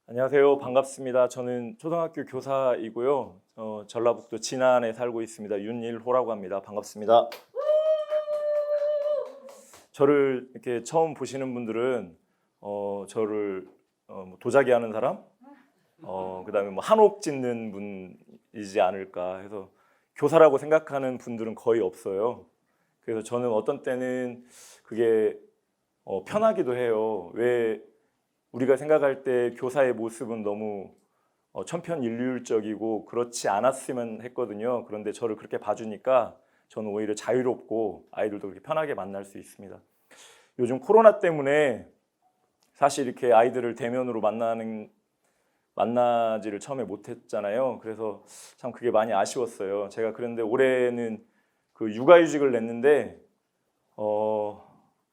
안녕하세요. 반갑습니다. 저는 초등학교 교사이고요. 전라북도 진안에 살고 있습니다. 윤일호라고 합니다. 반갑습니다. 저를 이렇게 처음 보시는 분들은 저를 도자기 하는 사람, 그다음에 뭐 한옥 짓는 분이지 않을까 해서 교사라고 생각하는 분들은 거의 없어요. 그래서 저는 어떤 때는 그게 편하기도 해요. 왜 우리가 생각할 때 교사의 모습은 너무 천편일률적이고 그렇지 않았으면 했거든요. 그런데 저를 그렇게 봐주니까 저는 오히려 자유롭고 아이들도 그렇게 편하게 만날 수 있습니다. 요즘 코로나 때문에 사실 이렇게 아이들을 대면으로 만나지를 처음에 못했잖아요. 그래서 참 그게 많이 아쉬웠어요. 제가 그런데 올해는 그 육아휴직을 냈는데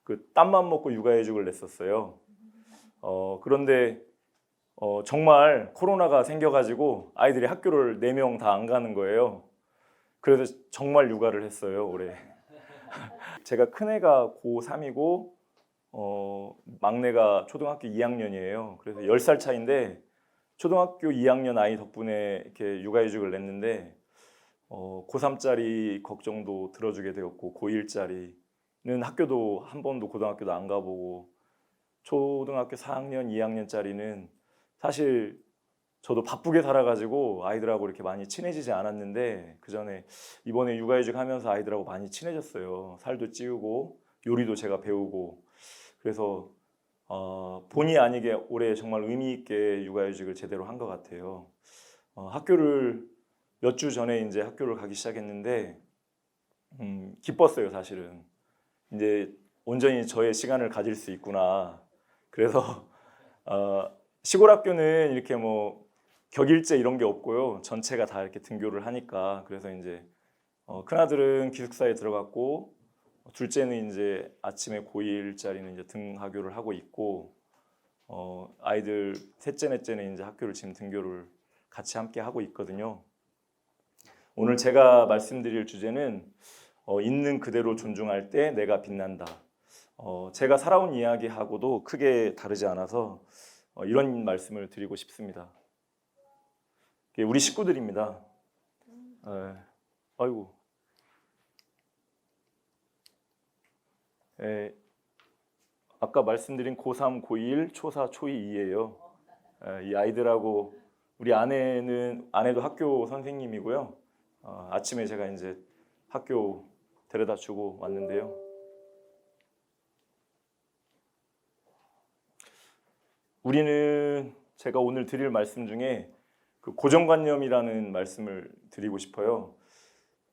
그 땀만 먹고 육아휴직을 냈었어요. 그런데 정말 코로나가 생겨가지고 아이들이 학교를 4명 다 안 가는 거예요. 그래서 정말 육아를 했어요, 올해. 제가 큰애가 고3이고 막내가 초등학교 2학년이에요. 그래서 10살 차인데 초등학교 2학년 아이 덕분에 이렇게 육아휴직을 냈는데 고3짜리 걱정도 들어주게 되었고 고1짜리는 학교도 한 번도 고등학교도 안 가보고 초등학교 4학년, 2학년짜리는 사실 저도 바쁘게 살아가지고 아이들하고 이렇게 많이 친해지지 않았는데 그 전에 이번에 육아휴직 하면서 아이들하고 많이 친해졌어요. 살도 찌우고 요리도 제가 배우고 그래서 본의 아니게 올해 정말 의미 있게 육아휴직을 제대로 한 것 같아요. 학교를 몇 주 전에 이제 학교를 가기 시작했는데 기뻤어요, 사실은. 이제 온전히 저의 시간을 가질 수 있구나. 그래서 시골 학교는 이렇게 뭐 격일제 이런 게 없고요. 전체가 다 이렇게 등교를 하니까 그래서 이제 큰아들은 기숙사에 들어갔고 둘째는 이제 아침에 고1짜리는 이제 등하교를 하고 있고 아이들 셋째 넷째는 이제 학교를 지금 등교를 같이 함께 하고 있거든요. 오늘 제가 말씀드릴 주제는 있는 그대로 존중할 때 내가 빛난다. 제가 살아온 이야기하고도 크게 다르지 않아서 이런 말씀을 드리고 싶습니다. 우리 식구들입니다. 아이고. 아까 말씀드린 고3, 고1, 초4, 초2예요. 이 아이들하고 우리 아내도 학교 선생님이고요. 아침에 제가 이제 학교 데려다 주고 왔는데요. 우리는 제가 오늘 드릴 말씀 중에 그 고정관념이라는 말씀을 드리고 싶어요.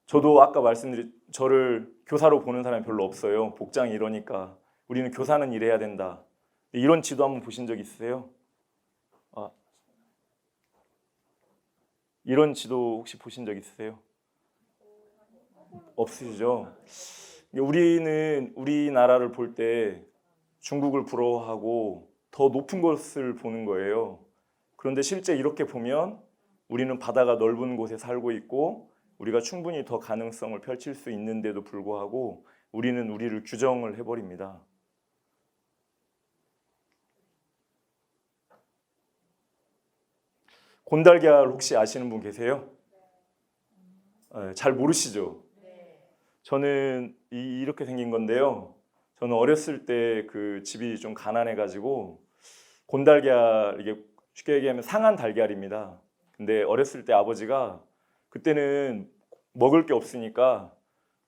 저도 아까 말씀드린 저를 교사로 보는 사람이 별로 없어요. 복장이 이러니까 우리는 교사는 이래야 된다. 이런 지도 한번 보신 적 있으세요? 이런 지도 혹시 보신 적 있으세요? 없으시죠? 우리는 우리나라를 볼 때 중국을 부러워하고 더 높은 것을 보는 거예요. 그런데 실제 이렇게 보면 우리는 바다가 넓은 곳에 살고 있고 우리가 충분히 더 가능성을 펼칠 수 있는데도 불구하고 우리는 우리를 규정을 해버립니다. 곤달걀 혹시 아시는 분 계세요? 잘 모르시죠? 저는 이렇게 생긴 건데요. 저는 어렸을 때 그 집이 좀 가난해가지고 곤달걀 이게 쉽게 얘기하면 상한 달걀입니다. 근데 어렸을 때 아버지가 그때는 먹을 게 없으니까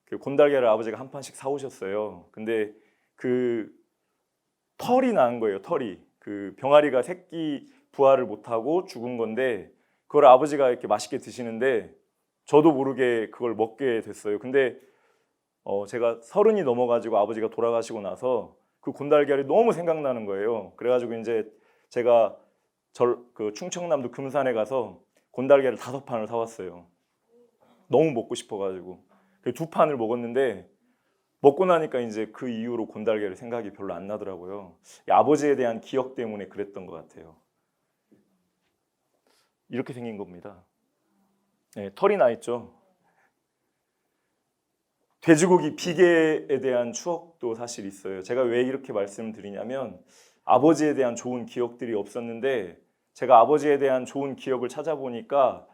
그 곤달걀을 아버지가 한 판씩 사오셨어요. 근데 그 털이 난 거예요. 털이 그 병아리가 새끼 부화를 못하고 죽은 건데 그걸 아버지가 이렇게 맛있게 드시는데 저도 모르게 그걸 먹게 됐어요. 근데 제가 30이 넘어가지고 아버지가 돌아가시고 나서 그 곤달걀이 너무 생각나는 거예요. 그래가지고 이제 제가 그 충청남도 금산에 가서 곤달걀을 5판을 사왔어요. 너무 먹고 싶어가지고 2판을 먹었는데 먹고 나니까 이제 그 이후로 곤달걀이 생각이 별로 안 나더라고요. 아버지에 대한 기억 때문에 그랬던 것 같아요. 이렇게 생긴 겁니다. 네, 털이 나 있죠. 돼지고기 비계에 대한 추억도 사실 있어요. 제가 왜 이렇게 말씀드리냐면 아버지에 대한 좋은 기억들이 없었는데 제가 아버지에 대한 좋은 기억을 찾아보니까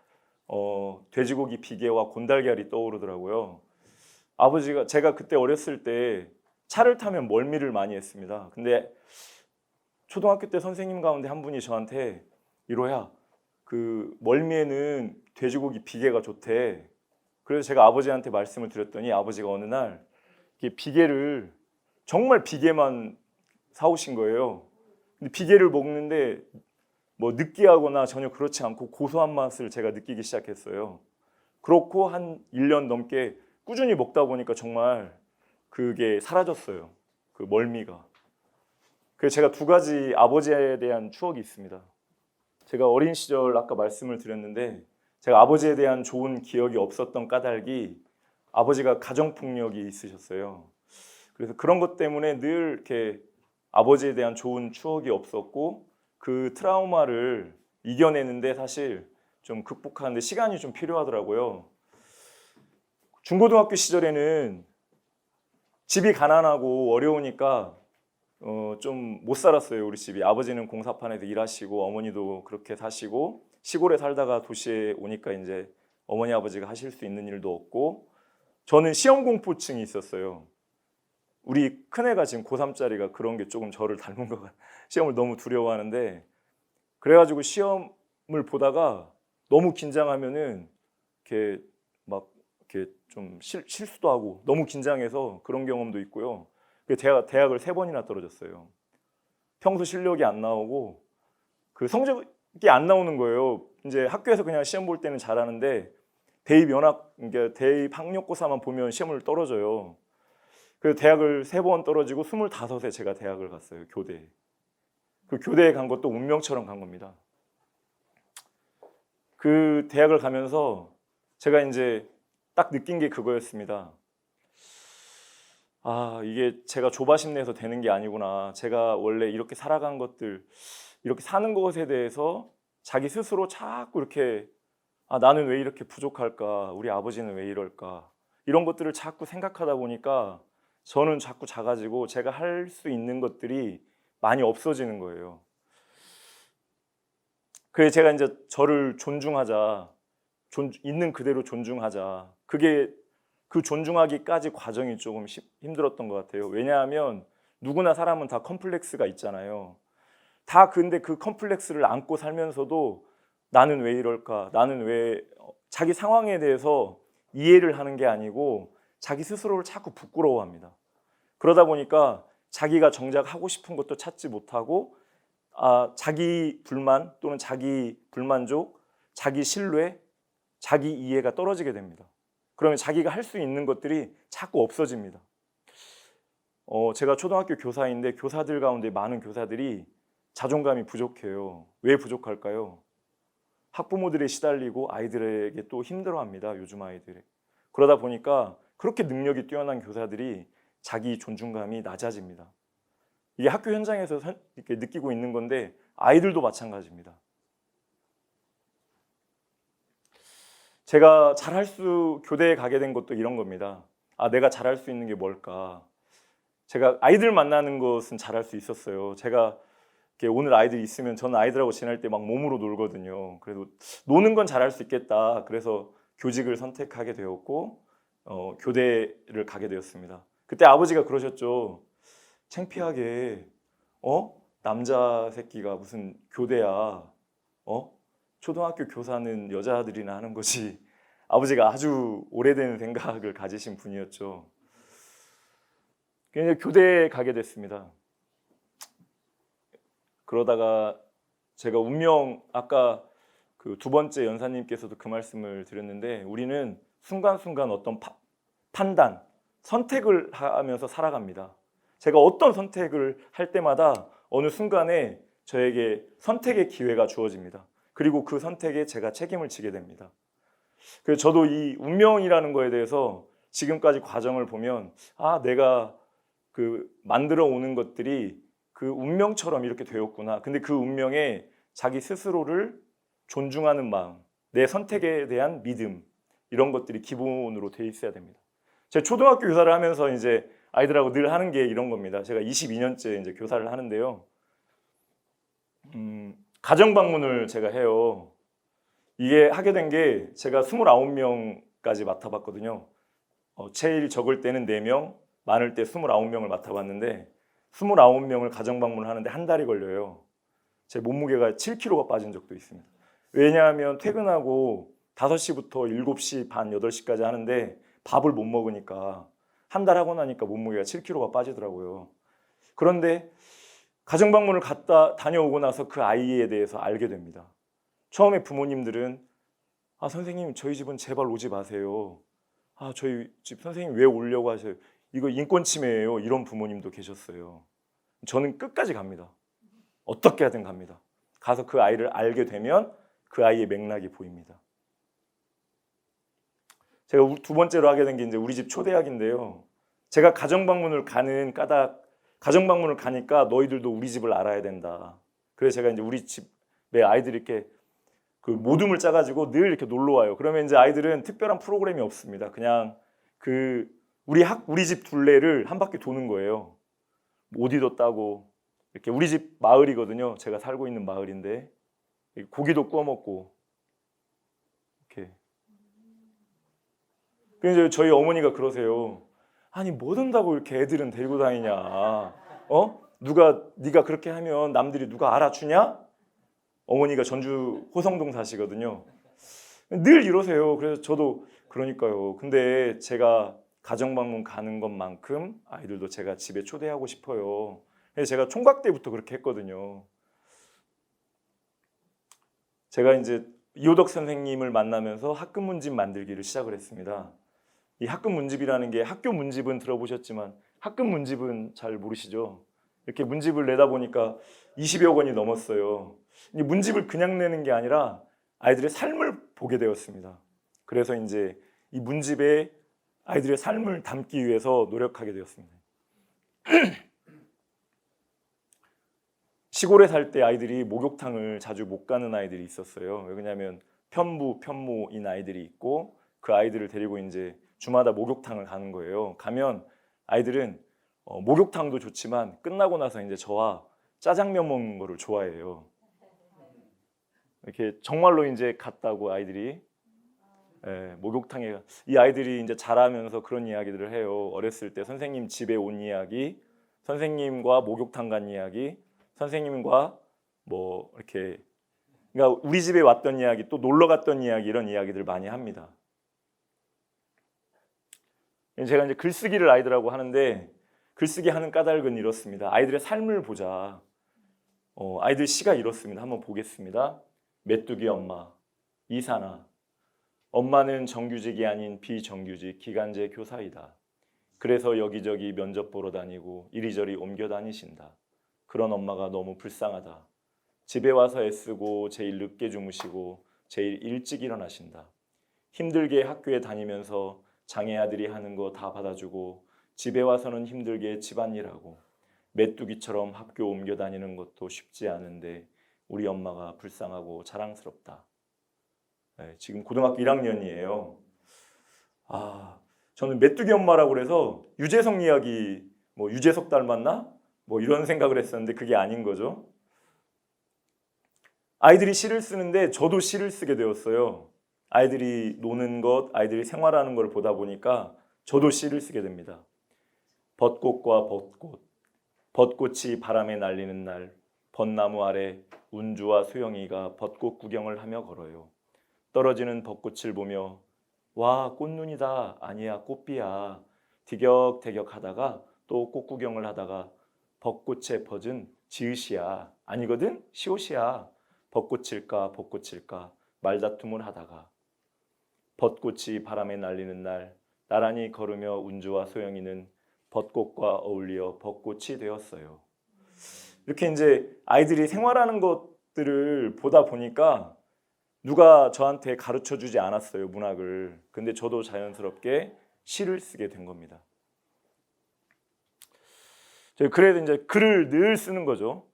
돼지고기 비계와 곤달걀이 떠오르더라고요. 아버지가 제가 그때 어렸을 때 차를 타면 멀미를 많이 했습니다. 근데 초등학교 때 선생님 가운데 한 분이 저한테 이로야 그 멀미에는 돼지고기 비계가 좋대. 그래서 제가 아버지한테 말씀을 드렸더니 아버지가 어느 날 이게 비계를 정말 비계만 사오신 거예요. 근데 비계를 먹는데 뭐 느끼하거나 전혀 그렇지 않고 고소한 맛을 제가 느끼기 시작했어요. 그렇고 한 1년 넘게 꾸준히 먹다 보니까 정말 그게 사라졌어요. 그 멀미가. 그래서 제가 두 가지 아버지에 대한 추억이 있습니다. 제가 어린 시절 아까 말씀을 드렸는데 제가 아버지에 대한 좋은 기억이 없었던 까닭이 아버지가 가정폭력이 있으셨어요. 그래서 그런 것 때문에 늘 이렇게 아버지에 대한 좋은 추억이 없었고 그 트라우마를 이겨내는데 사실 좀 극복하는데 시간이 좀 필요하더라고요. 중고등학교 시절에는 집이 가난하고 어려우니까 좀 못 살았어요. 우리 집이. 아버지는 공사판에서 일하시고 어머니도 그렇게 사시고 시골에 살다가 도시에 오니까 이제 어머니 아버지가 하실 수 있는 일도 없고 저는 시험 공포증이 있었어요. 우리 큰애가 지금 고3짜리가 그런 게 조금 저를 닮은 것 같아요. 시험을 너무 두려워하는데 그래가지고 시험을 보다가 너무 긴장하면은 이렇게 막 이렇게 좀 실수도 하고 너무 긴장해서 그런 경험도 있고요. 대학을 3번이나 떨어졌어요. 평소 실력이 안 나오고 그 성적이 안 나오는 거예요. 이제 학교에서 그냥 시험 볼 때는 잘하는데 그러니까 대입 학력고사만 보면 시험을 떨어져요. 그래서 대학을 3번 떨어지고 25에 제가 대학을 갔어요. 교대에. 그 교대에 간 것도 운명처럼 간 겁니다. 그 대학을 가면서 제가 이제 딱 느낀 게 그거였습니다. 아, 이게 제가 조바심 내서 되는 게 아니구나. 제가 원래 이렇게 살아간 것들, 이렇게 사는 것에 대해서 자기 스스로 자꾸 이렇게 나는 왜 이렇게 부족할까? 우리 아버지는 왜 이럴까? 이런 것들을 자꾸 생각하다 보니까 저는 자꾸 작아지고 제가 할 수 있는 것들이 많이 없어지는 거예요. 그래서 제가 이제 저를 존중하자, 있는 그대로 존중하자. 그게 그 존중하기까지 과정이 조금 힘들었던 것 같아요. 왜냐하면 누구나 사람은 다 컴플렉스가 있잖아요. 다 근데 그 컴플렉스를 안고 살면서도 나는 왜 이럴까? 나는 왜 자기 상황에 대해서 이해를 하는 게 아니고 자기 스스로를 자꾸 부끄러워합니다. 그러다 보니까 자기가 정작 하고 싶은 것도 찾지 못하고 자기 불만 또는 자기 불만족, 자기 신뢰, 자기 이해가 떨어지게 됩니다. 그러면 자기가 할 수 있는 것들이 자꾸 없어집니다. 제가 초등학교 교사인데 교사들 가운데 많은 교사들이 자존감이 부족해요. 왜 부족할까요? 학부모들에 시달리고 아이들에게 또 힘들어합니다. 요즘 아이들이. 그러다 보니까 그렇게 능력이 뛰어난 교사들이 자기 존중감이 낮아집니다. 이게 학교 현장에서 이렇게 느끼고 있는 건데 아이들도 마찬가지입니다. 제가 교대에 가게 된 것도 이런 겁니다. 내가 잘할 수 있는 게 뭘까? 제가 아이들 만나는 것은 잘할 수 있었어요. 제가 오늘 아이들 있으면 저는 아이들하고 지낼 때 막 몸으로 놀거든요. 그래도 노는 건 잘할 수 있겠다. 그래서 교직을 선택하게 되었고 교대를 가게 되었습니다. 그때 아버지가 그러셨죠. 창피하게 남자 새끼가 무슨 교대야? 초등학교 교사는 여자들이나 하는 것이 아버지가 아주 오래된 생각을 가지신 분이었죠. 그래서 교대에 가게 됐습니다. 그러다가 제가 아까 그 두 번째 연사님께서도 그 말씀을 드렸는데 우리는 순간순간 어떤 판단, 선택을 하면서 살아갑니다. 제가 어떤 선택을 할 때마다 어느 순간에 저에게 선택의 기회가 주어집니다. 그리고 그 선택에 제가 책임을 지게 됩니다. 그래서 저도 이 운명이라는 거에 대해서 지금까지 과정을 보면 내가 그 만들어 오는 것들이 그 운명처럼 이렇게 되었구나. 근데 그 운명에 자기 스스로를 존중하는 마음, 내 선택에 대한 믿음 이런 것들이 기본으로 돼 있어야 됩니다. 제가 초등학교 교사를 하면서 이제 아이들하고 늘 하는 게 이런 겁니다. 제가 22년째 이제 교사를 하는데요. 가정 방문을 제가 해요. 이게 하게 된 게 제가 29명까지 맡아봤거든요. 제일 적을 때는 4명, 많을 때 29명을 맡아봤는데 29명을 가정 방문을 하는데 한 달이 걸려요. 제 몸무게가 7kg가 빠진 적도 있습니다. 왜냐하면 퇴근하고 5시부터 7시 반, 8시까지 하는데 밥을 못 먹으니까 한 달 하고 나니까 몸무게가 7kg가 빠지더라고요. 그런데 가정 방문을 갔다 다녀오고 나서 그 아이에 대해서 알게 됩니다. 처음에 부모님들은 선생님 저희 집은 제발 오지 마세요. 저희 집 선생님 왜 오려고 하셔요? 이거 인권 침해예요. 이런 부모님도 계셨어요. 저는 끝까지 갑니다. 어떻게 하든 갑니다. 가서 그 아이를 알게 되면 그 아이의 맥락이 보입니다. 제가 두 번째로 하게 된 게 이제 우리 집 초대학인데요. 제가 가정 방문을 가는 까닭, 가정 방문을 가니까 너희들도 우리 집을 알아야 된다. 그래서 제가 이제 우리 집에 아이들이 이렇게 그 모둠을 짜가지고 늘 이렇게 놀러 와요. 그러면 이제 아이들은 특별한 프로그램이 없습니다. 그냥 그 우리 집 둘레를 한 바퀴 도는 거예요. 오디도 따고 이렇게 우리 집 마을이거든요. 제가 살고 있는 마을인데 고기도 구워 먹고 이렇게. 그래서 저희 어머니가 그러세요. 아니 뭐 든다고 이렇게 애들은 데리고 다니냐? 네가 그렇게 하면 남들이 누가 알아주냐? 어머니가 전주 호성동 사시거든요. 늘 이러세요. 그래서 저도 그러니까요. 근데 제가 가정 방문 가는 것만큼 아이들도 제가 집에 초대하고 싶어요. 그래서 제가 총각 때부터 그렇게 했거든요. 제가 이제 이호덕 선생님을 만나면서 학급 문집 만들기를 시작을 했습니다. 이 학급 문집이라는 게 학교 문집은 들어보셨지만 학급 문집은 잘 모르시죠? 이렇게 문집을 내다 보니까 20여 권이 넘었어요. 이 문집을 그냥 내는 게 아니라 아이들의 삶을 보게 되었습니다. 그래서 이제 이 문집에 아이들의 삶을 담기 위해서 노력하게 되었습니다. 시골에 살 때 아이들이 목욕탕을 자주 못 가는 아이들이 있었어요. 왜냐하면 편모인 아이들이 있고 그 아이들을 데리고 이제 주마다 목욕탕을 가는 거예요. 가면 아이들은 목욕탕도 좋지만 끝나고 나서 이제 저와 짜장면 먹는 거를 좋아해요. 이렇게 정말로 이제 갔다고 아이들이 목욕탕에 이 아이들이 이제 자라면서 그런 이야기들을 해요. 어렸을 때 선생님 집에 온 이야기, 선생님과 목욕탕 간 이야기, 선생님과 뭐 이렇게 그러니까 우리 집에 왔던 이야기, 또 놀러 갔던 이야기 이런 이야기들 많이 합니다. 제가 이제 글쓰기를 아이들하고 하는데 글쓰기 하는 까닭은 이렇습니다. 아이들의 삶을 보자. 아이들 시가 이렇습니다. 한번 보겠습니다. 메뚜기 엄마 이사나 엄마는 정규직이 아닌 비정규직 기간제 교사이다. 그래서 여기저기 면접 보러 다니고 이리저리 옮겨 다니신다. 그런 엄마가 너무 불쌍하다. 집에 와서 애쓰고 제일 늦게 주무시고 제일 일찍 일어나신다. 힘들게 학교에 다니면서 장애 아들이 하는 거 다 받아주고 집에 와서는 힘들게 집안일하고 메뚜기처럼 학교 옮겨 다니는 것도 쉽지 않은데 우리 엄마가 불쌍하고 자랑스럽다. 지금 고등학교 1학년이에요. 저는 메뚜기 엄마라고 그래서 유재석 이야기 뭐 유재석 닮았나? 뭐 이런 생각을 했었는데 그게 아닌 거죠. 아이들이 시를 쓰는데 저도 시를 쓰게 되었어요. 아이들이 노는 것, 아이들이 생활하는 걸 보다 보니까 저도 시를 쓰게 됩니다. 벚꽃과 벚꽃, 벚꽃이 바람에 날리는 날, 벚나무 아래 운주와 소영이가 벚꽃 구경을 하며 걸어요. 떨어지는 벚꽃을 보며 와 꽃눈이다 아니야 꽃비야 티격태격 하다가 또 꽃 구경을 하다가 벚꽃에 퍼진 지읒이야 아니거든 시옷이야 벚꽃일까 벚꽃일까 말다툼을 하다가 벚꽃이 바람에 날리는 날 나란히 걸으며 운주와 소영이는 벚꽃과 어울려 벚꽃이 되었어요. 이렇게 이제 아이들이 생활하는 것들을 보다 보니까 누가 저한테 가르쳐 주지 않았어요, 문학을. 근데 저도 자연스럽게 시를 쓰게 된 겁니다. 그래도 이제 글을 늘 쓰는 거죠.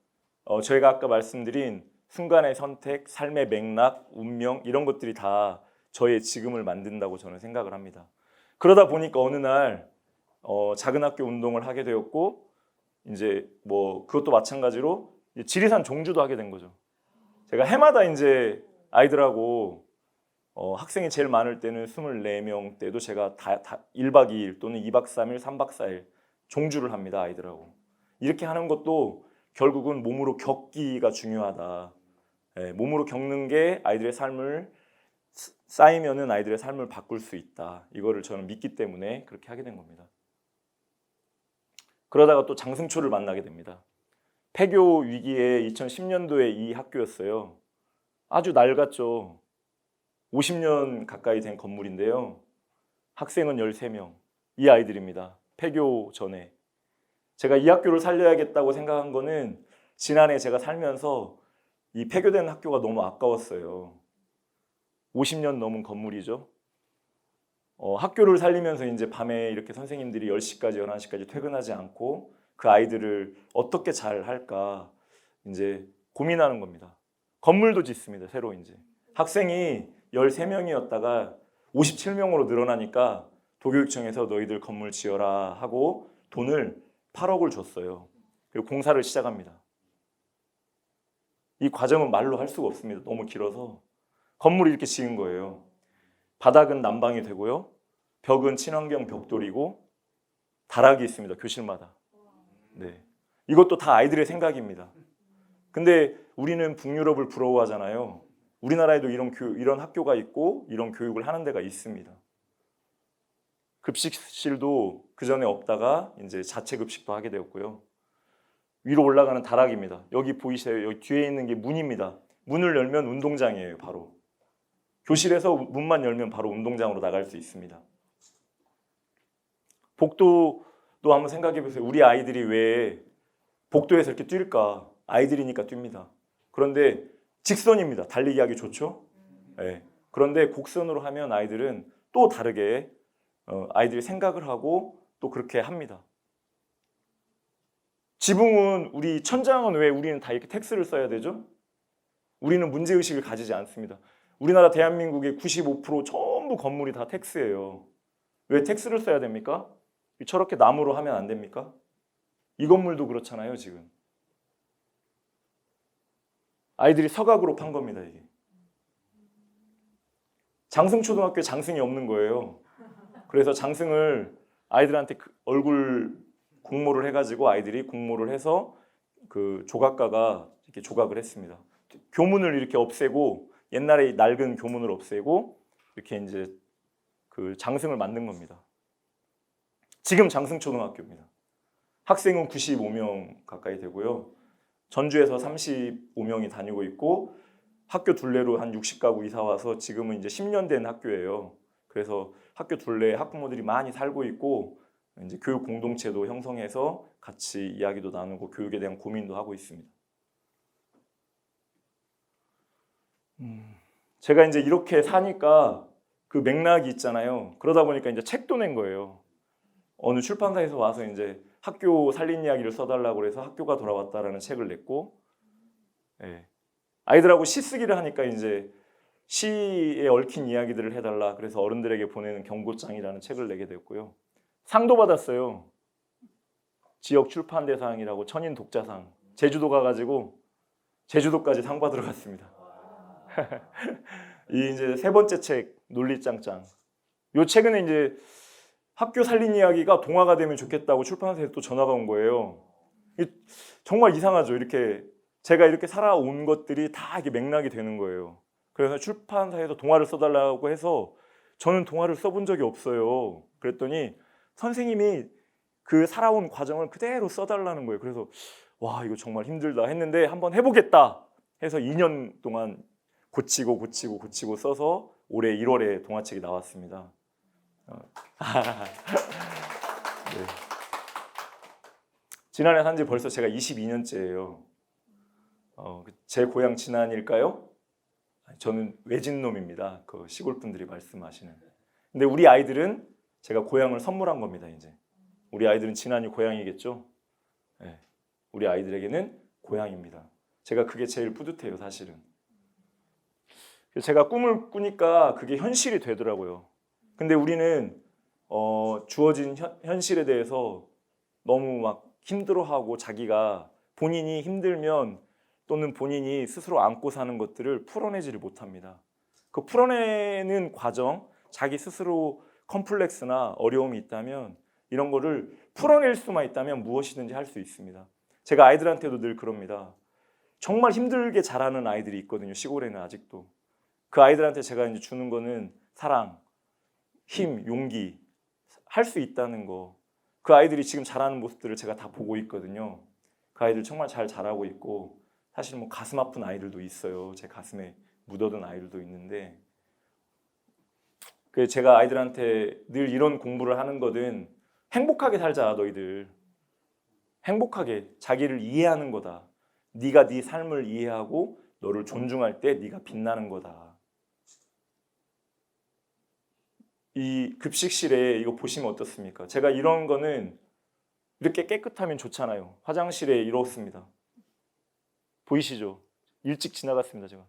저희가 아까 말씀드린 순간의 선택, 삶의 맥락, 운명 이런 것들이 다 저의 지금을 만든다고 저는 생각을 합니다. 그러다 보니까 어느 날 작은 학교 운동을 하게 되었고 이제 뭐 그것도 마찬가지로 지리산 종주도 하게 된 거죠. 제가 해마다 이제 아이들하고 학생이 제일 많을 때는 24명 때도 제가 다 1박 2일 또는 2박 3일, 3박 4일 종주를 합니다. 아이들하고. 이렇게 하는 것도 결국은 몸으로 겪기가 중요하다. 예, 몸으로 겪는 게 아이들의 삶을 쌓이면은 아이들의 삶을 바꿀 수 있다. 이거를 저는 믿기 때문에 그렇게 하게 된 겁니다. 그러다가 또 장승초를 만나게 됩니다. 폐교 위기에 2010년도에 이 학교였어요. 아주 낡았죠. 50년 가까이 된 건물인데요. 학생은 13명. 이 아이들입니다. 폐교 전에. 제가 이 학교를 살려야겠다고 생각한 거는 지난해 제가 살면서 이 폐교된 학교가 너무 아까웠어요. 50년 넘은 건물이죠. 학교를 살리면서 이제 밤에 이렇게 선생님들이 10시까지, 11시까지 퇴근하지 않고 그 아이들을 어떻게 잘 할까 이제 고민하는 겁니다. 건물도 짓습니다. 새로 이제. 학생이 13명이었다가 57명으로 늘어나니까 도교육청에서 너희들 건물 지어라 하고 돈을 8억을 줬어요. 그리고 공사를 시작합니다. 이 과정은 말로 할 수가 없습니다. 너무 길어서. 건물을 이렇게 지은 거예요. 바닥은 난방이 되고요. 벽은 친환경 벽돌이고 다락이 있습니다. 교실마다. 네. 이것도 다 아이들의 생각입니다. 근데 우리는 북유럽을 부러워하잖아요. 우리나라에도 이런 학교가 있고 이런 교육을 하는 데가 있습니다. 급식실도 그 전에 없다가 이제 자체 급식도 하게 되었고요. 위로 올라가는 다락입니다. 여기 보이세요? 여기 뒤에 있는 게 문입니다. 문을 열면 운동장이에요, 바로. 교실에서 문만 열면 바로 운동장으로 나갈 수 있습니다. 복도도 한번 생각해 보세요. 우리 아이들이 왜 복도에서 이렇게 뛸까? 아이들이니까 뜁니다. 그런데 직선입니다. 달리기 하기 좋죠? 네. 그런데 곡선으로 하면 아이들은 또 다르게 아이들이 생각을 하고 또 그렇게 합니다. 지붕은 우리 천장은 왜 우리는 다 이렇게 텍스를 써야 되죠? 우리는 문제의식을 가지지 않습니다. 우리나라 대한민국의 95% 전부 건물이 다 텍스예요. 왜 텍스를 써야 됩니까? 저렇게 나무로 하면 안 됩니까? 이 건물도 그렇잖아요, 지금. 아이들이 서각으로 판 겁니다, 이게. 장승초등학교에 장승이 없는 거예요. 그래서 장승을 아이들한테 얼굴 공모를 해가지고 아이들이 공모를 해서 그 조각가가 이렇게 조각을 했습니다. 교문을 이렇게 없애고 옛날에 낡은 교문을 없애고 이렇게 이제 그 장승을 만든 겁니다. 지금 장승초등학교입니다. 학생은 95명 가까이 되고요. 전주에서 35명이 다니고 있고 학교 둘레로 한 60가구 이사 와서 지금은 이제 10년 된 학교예요. 그래서 학교 둘레에 학부모들이 많이 살고 있고 이제 교육 공동체도 형성해서 같이 이야기도 나누고 교육에 대한 고민도 하고 있습니다. 제가 이제 이렇게 사니까 그 맥락이 있잖아요. 그러다 보니까 이제 책도 낸 거예요. 어느 출판사에서 와서 이제 학교 살린 이야기를 써달라고 해서 학교가 돌아왔다라는 책을 냈고, 예. 아이들하고 시 쓰기를 하니까 이제 시에 얽힌 이야기들을 해달라. 그래서 어른들에게 보내는 경고장이라는 책을 내게 됐고요. 상도 받았어요. 지역 출판대상이라고 천인 독자상. 제주도 가가지고 제주도까지 상 받으러 갔습니다. 이 이제 세 번째 책 논리짱짱. 요 최근에 이제 학교 살린 이야기가 동화가 되면 좋겠다고 출판사에서 또 전화가 온 거예요. 정말 이상하죠. 이렇게 제가 이렇게 살아온 것들이 다 이게 맥락이 되는 거예요. 그래서 출판사에서 동화를 써달라고 해서 저는 동화를 써본 적이 없어요. 그랬더니 선생님이 그 살아온 과정을 그대로 써달라는 거예요. 그래서 와, 이거 정말 힘들다 했는데 한번 해보겠다 해서 2년 동안 고치고 써서 올해 1월에 동화책이 나왔습니다. 네. 지난해 산지 벌써 제가 22년째예요. 제 고향 진안일까요? 저는 외진놈입니다. 그 시골 분들이 말씀하시는. 근데 우리 아이들은 제가 고향을 선물한 겁니다. 이제 우리 아이들은 진안이 고향이겠죠. 네. 우리 아이들에게는 고향입니다. 제가 그게 제일 뿌듯해요, 사실은. 제가 꿈을 꾸니까 그게 현실이 되더라고요. 근데 우리는 주어진 현실에 대해서 너무 막 힘들어하고 자기가 본인이 힘들면 또는 본인이 스스로 안고 사는 것들을 풀어내지를 못합니다. 그 풀어내는 과정, 자기 스스로 컴플렉스나 어려움이 있다면 이런 거를 풀어낼 수만 있다면 무엇이든지 할 수 있습니다. 제가 아이들한테도 늘 그럽니다. 정말 힘들게 자라는 아이들이 있거든요. 시골에는 아직도. 그 아이들한테 제가 이제 주는 거는 사랑, 힘, 용기, 할 수 있다는 거. 그 아이들이 지금 자라는 모습들을 제가 다 보고 있거든요. 그 아이들 정말 잘 자라고 있고 사실 뭐 가슴 아픈 아이들도 있어요. 제 가슴에 묻어둔 아이들도 있는데 그래서 제가 아이들한테 늘 이런 공부를 하는 거든 행복하게 살자 너희들. 행복하게 자기를 이해하는 거다. 네가 네 삶을 이해하고 너를 존중할 때 네가 빛나는 거다. 이 급식실에 이거 보시면 어떻습니까? 제가 이런 거는 이렇게 깨끗하면 좋잖아요. 화장실에 이렇습니다. 보이시죠? 일찍 지나갔습니다, 제가.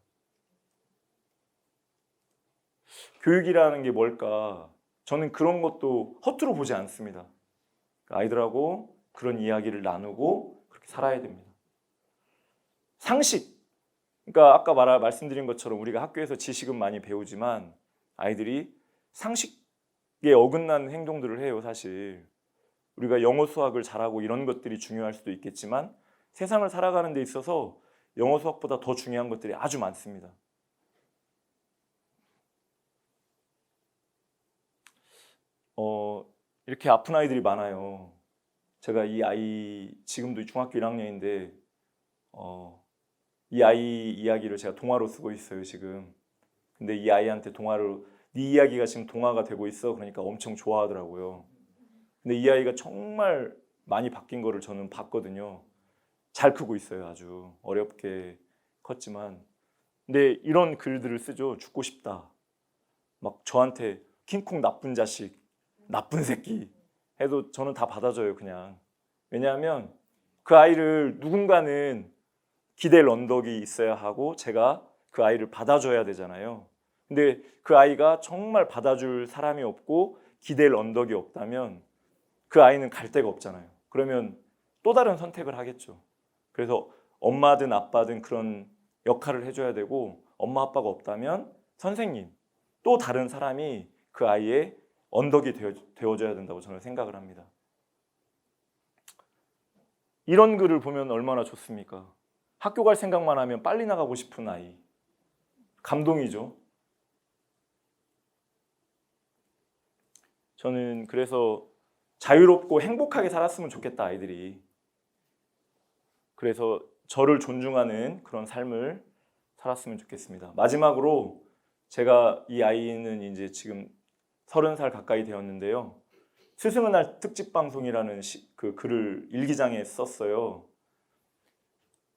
교육이라는 게 뭘까? 저는 그런 것도 허투루 보지 않습니다. 아이들하고 그런 이야기를 나누고 그렇게 살아야 됩니다. 상식. 그러니까 아까 말씀드린 것처럼 우리가 학교에서 지식은 많이 배우지만 아이들이 상식에 어긋나는 행동들을 해요, 사실. 우리가 영어 수학을 잘하고 이런 것들이 중요할 수도 있겠지만 세상을 살아가는 데 있어서 영어 수학보다 더 중요한 것들이 아주 많습니다. 이렇게 아픈 아이들이 많아요. 제가 이 아이 지금도 중학교 1학년인데 이 아이 이야기를 제가 동화로 쓰고 있어요, 지금. 근데 이 아이한테 동화로 네 이야기가 지금 동화가 되고 있어. 그러니까 엄청 좋아하더라고요. 근데 이 아이가 정말 많이 바뀐 거를 저는 봤거든요. 잘 크고 있어요. 아주 어렵게 컸지만. 근데 이런 글들을 쓰죠. 죽고 싶다. 막 저한테 킹콩 나쁜 자식, 나쁜 새끼 해도 저는 다 받아줘요, 그냥. 왜냐하면 그 아이를 누군가는 기댈 언덕이 있어야 하고 제가 그 아이를 받아줘야 되잖아요. 근데 그 아이가 정말 받아줄 사람이 없고 기댈 언덕이 없다면 그 아이는 갈 데가 없잖아요. 그러면 또 다른 선택을 하겠죠. 그래서 엄마든 아빠든 그런 역할을 해줘야 되고 엄마 아빠가 없다면 선생님, 또 다른 사람이 그 아이의 언덕이 되어줘야 된다고 저는 생각을 합니다. 이런 글을 보면 얼마나 좋습니까? 학교 갈 생각만 하면 빨리 나가고 싶은 아이. 감동이죠. 저는 그래서 자유롭고 행복하게 살았으면 좋겠다, 아이들이. 그래서 저를 존중하는 그런 삶을 살았으면 좋겠습니다. 마지막으로 제가 이 아이는 이제 지금 30살 가까이 되었는데요. 스승의 날 특집 방송이라는 그 글을 일기장에 썼어요.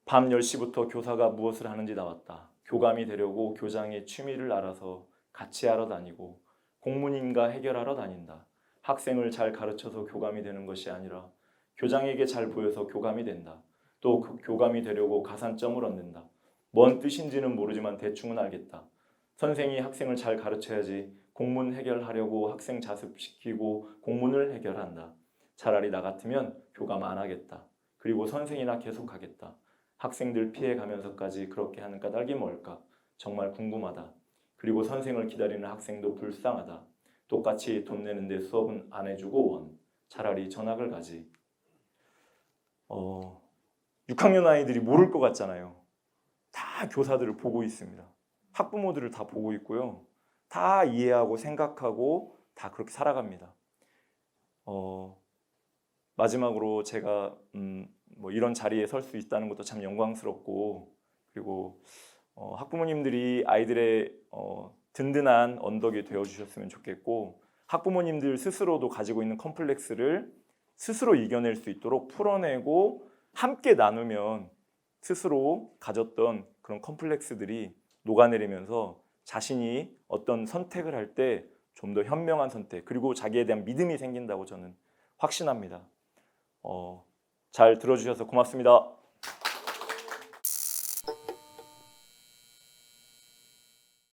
밤 10시부터 교사가 무엇을 하는지 나왔다. 교감이 되려고 교장의 취미를 알아서 같이 하러 다니고 공문인가 해결하러 다닌다. 학생을 잘 가르쳐서 교감이 되는 것이 아니라 교장에게 잘 보여서 교감이 된다. 또 그 교감이 되려고 가산점을 얻는다. 뭔 뜻인지는 모르지만 대충은 알겠다. 선생이 학생을 잘 가르쳐야지 공문 해결하려고 학생 자습시키고 공문을 해결한다. 차라리 나 같으면 교감 안 하겠다. 그리고 선생이나 계속하겠다. 학생들 피해가면서까지 그렇게 하는 까닭이 뭘까? 정말 궁금하다. 그리고 선생을 기다리는 학생도 불쌍하다. 똑같이 돈 내는데 수업은 안 해주고 원. 차라리 전학을 가지. 6학년 아이들이 모를 것 같잖아요. 다 교사들을 보고 있습니다. 학부모들을 다 보고 있고요. 다 이해하고 생각하고 다 그렇게 살아갑니다. 마지막으로 제가 뭐 이런 자리에 설 수 있다는 것도 참 영광스럽고 그리고 학부모님들이 아이들의 든든한 언덕이 되어주셨으면 좋겠고 학부모님들 스스로도 가지고 있는 컴플렉스를 스스로 이겨낼 수 있도록 풀어내고 함께 나누면 스스로 가졌던 그런 컴플렉스들이 녹아내리면서 자신이 어떤 선택을 할 때 좀 더 현명한 선택 그리고 자기에 대한 믿음이 생긴다고 저는 확신합니다. 잘 들어주셔서 고맙습니다.